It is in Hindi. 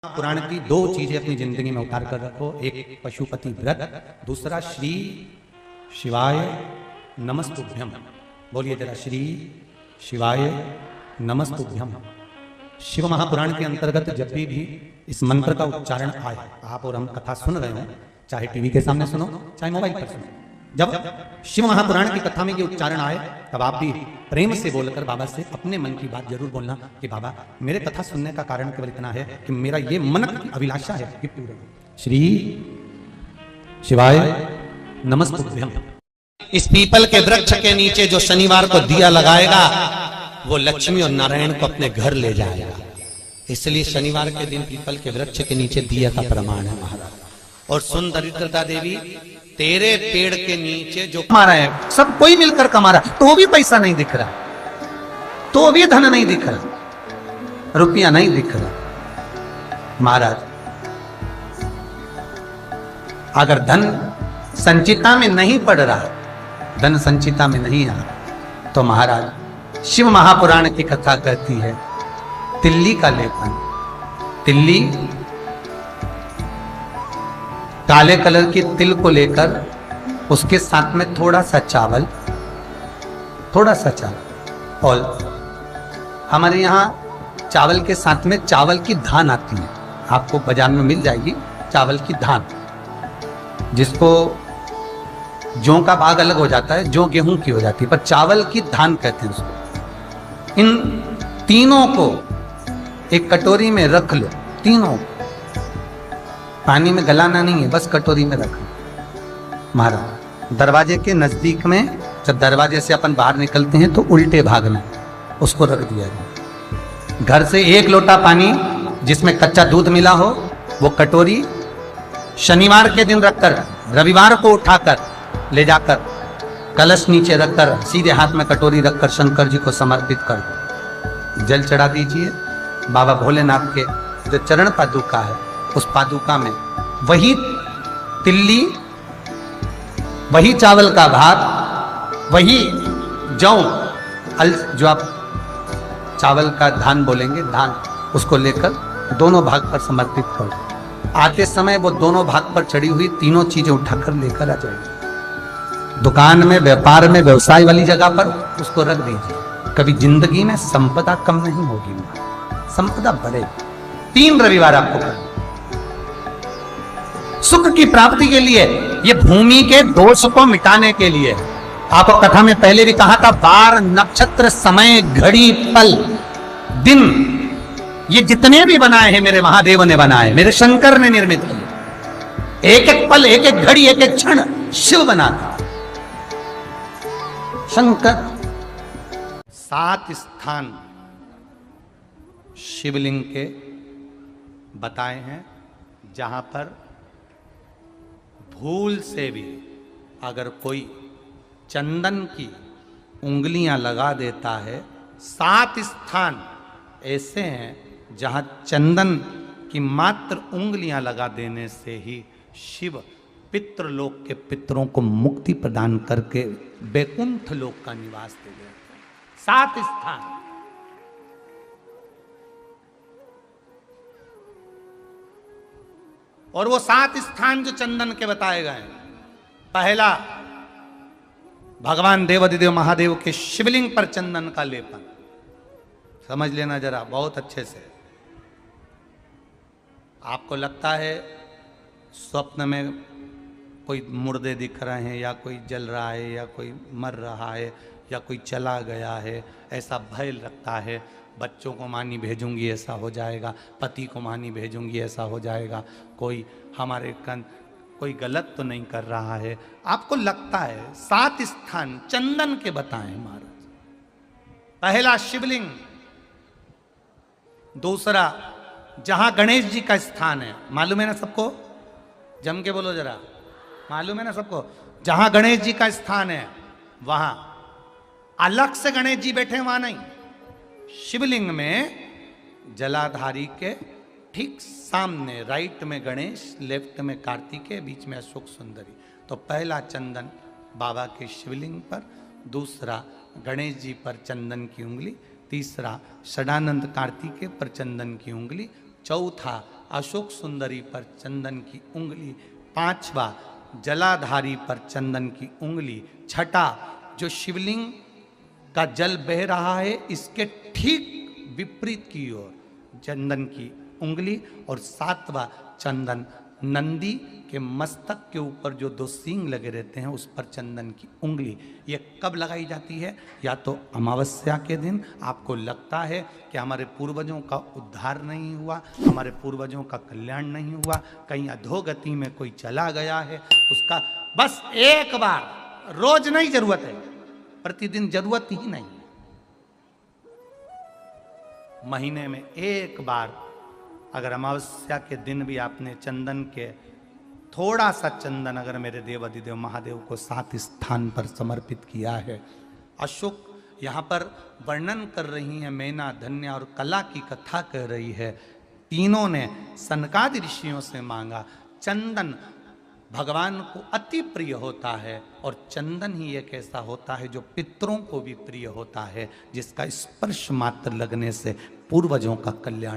पुराण की दो चीजें अपनी जिंदगी में उतार कर रखो। एक पशुपति व्रत, दूसरा श्री शिवाय नमस्तुभ्यम। बोलिए जरा, श्री शिवाय नमस्तुभ्यम। शिव महापुराण के अंतर्गत जब भी इस मंत्र का उच्चारण आए, आप और हम कथा सुन रहे हो, चाहे टीवी के सामने सुनो चाहे मोबाइल पर सुनो, जब शिव महापुराण की कथा में ये उच्चारण आए तब आप भी प्रेम से बोलकर बाबा से अपने मन की बात जरूर बोलना कि बाबा मेरे कथा सुनने का कारण केवल इतना है कि मेरा ये मन की अभिलाषा है कि पूरा श्री शिवाय नमस्तुभ्यम। इस पीपल के वृक्ष के नीचे जो शनिवार को दिया लगाएगा वो लक्ष्मी और नारायण को अपने घर ले जाएगा। इसलिए शनिवार के दिन पीपल के वृक्ष के नीचे दिया का प्रमाण है महाराज। और सुन दरिद्रता देवी, तेरे पेड़ के नीचे जो कमा रहा है, सब कोई मिलकर कमा रहा, तो भी पैसा नहीं दिख रहा, तो भी धन नहीं दिख रहा, रुपया नहीं दिख रहा। महाराज अगर धन संचिता में नहीं पड़ रहा, धन संचिता में नहीं आ रहा, तो महाराज शिव महापुराण की कथा कहती है तिल्ली का लेपन। तिल्ली काले कलर की तिल को लेकर उसके साथ में थोड़ा सा चावल और हमारे यहाँ चावल के साथ में चावल की धान आती है, आपको बाजार में मिल जाएगी चावल की धान, जिसको जौ का भाग अलग हो जाता है, जौ गेहूं की हो जाती है, पर चावल की धान कहते हैं उसको। इन तीनों को एक कटोरी में रख लो, तीनों पानी में गलाना नहीं है, बस कटोरी में रखना। महाराज दरवाजे के नजदीक में, जब दरवाजे से अपन बाहर निकलते हैं तो उल्टे भाग में उसको रख दिया जाए। घर से 1 लोटा पानी जिसमें कच्चा दूध मिला हो, वो कटोरी शनिवार के दिन रखकर रविवार को उठाकर ले जाकर कलश नीचे रखकर सीधे हाथ में कटोरी रखकर शंकर जी को समर्पित कर दो। जल चढ़ा दीजिए। बाबा भोलेनाथ के जो चरण पादुका है, उस पादुका में वही तिल्ली, वही चावल का भाग, वही जौ, जो आप चावल का धान बोलेंगे, धान, उसको लेकर दोनों भाग पर समर्पित करो। आते समय वो दोनों भाग पर चढ़ी हुई तीनों चीजें उठाकर लेकर आ जाएगी। दुकान में, व्यापार में, व्यवसाय वाली जगह पर उसको रख दीजिए। कभी जिंदगी में संपदा कम नहीं होगी, संपदा बढ़ेगी। 3 रविवार आपको करना। सुख की प्राप्ति के लिए, ये भूमि के दोष को मिटाने के लिए। आपको कथा में पहले भी कहा था, बार, नक्षत्र, समय, घड़ी, पल, दिन, ये जितने भी बनाए हैं मेरे महादेव ने बनाए, मेरे शंकर ने निर्मित किए। एक एक पल, एक एक घड़ी, एक एक क्षण शिव बनाता शंकर। 7 स्थान शिवलिंग के बताए हैं जहां पर भूल से भी अगर कोई चंदन की उंगलियां लगा देता है, 7 स्थान ऐसे हैं जहां चंदन की मात्र उंगलियां लगा देने से ही शिव पितृलोक के पितरों को मुक्ति प्रदान करके वैकुंठ लोक का निवास दे देते हैं। 7 स्थान। और वो 7 स्थान जो चंदन के बताए गए, पहला भगवान देवाधिदेव महादेव के शिवलिंग पर चंदन का लेपन। समझ लेना जरा बहुत अच्छे से। आपको लगता है स्वप्न में कोई मुर्दे दिख रहे हैं, या कोई जल रहा है, या कोई मर रहा है, या कोई चला गया है, ऐसा भय लगता है। बच्चों को मानी भेजूंगी ऐसा हो जाएगा, पति को मानी भेजूंगी ऐसा हो जाएगा, कोई हमारे कोई गलत तो नहीं कर रहा है, आपको लगता है। 7 स्थान चंदन के बताएं महाराज। पहला शिवलिंग, दूसरा जहां गणेश जी का स्थान है, मालूम है ना सबको, जम के बोलो जरा, मालूम है ना सबको, जहां गणेश जी का स्थान है वहां अलग से गणेश जी बैठे, वहां नहीं। शिवलिंग में जलाधारी के ठीक सामने राइट में गणेश, लेफ्ट में कार्तिकेय, बीच में अशोक सुंदरी। तो पहला चंदन बाबा के शिवलिंग पर, दूसरा गणेश जी पर चंदन की उंगली, तीसरा षडानंद कार्तिकेय पर चंदन की उंगली, चौथा अशोक सुंदरी पर चंदन की उंगली, पांचवा जलाधारी पर चंदन की उंगली, छठा जो शिवलिंग का जल बह रहा है इसके ठीक विपरीत की ओर चंदन की उंगली, और सातवां चंदन नंदी के मस्तक के ऊपर जो दो सींग लगे रहते हैं उस पर चंदन की उंगली। ये कब लगाई जाती है? या तो अमावस्या के दिन आपको लगता है कि हमारे पूर्वजों का उद्धार नहीं हुआ, हमारे पूर्वजों का कल्याण नहीं हुआ, कहीं अधोगति में कोई चला गया है, उसका बस एक बार, रोज नहीं जरूरत है, प्रतिदिन जरूरत ही नहीं, महीने में एक बार अगर अमावस्या के दिन भी आपने चंदन के थोड़ा सा चंदन अगर मेरे देवाधिदेव महादेव को 7 स्थान पर समर्पित किया है। अशोक यहाँ पर वर्णन कर रही हैं, मैना धन्य और कला की कथा कह रही है। तीनों ने सनकादि ऋषियों से मांगा। चंदन भगवान को अति प्रिय होता है और चंदन ही एक ऐसा होता है जो पितरों को भी प्रिय होता है, जिसका स्पर्श मात्र लगने से पूर्वजों का कल्याण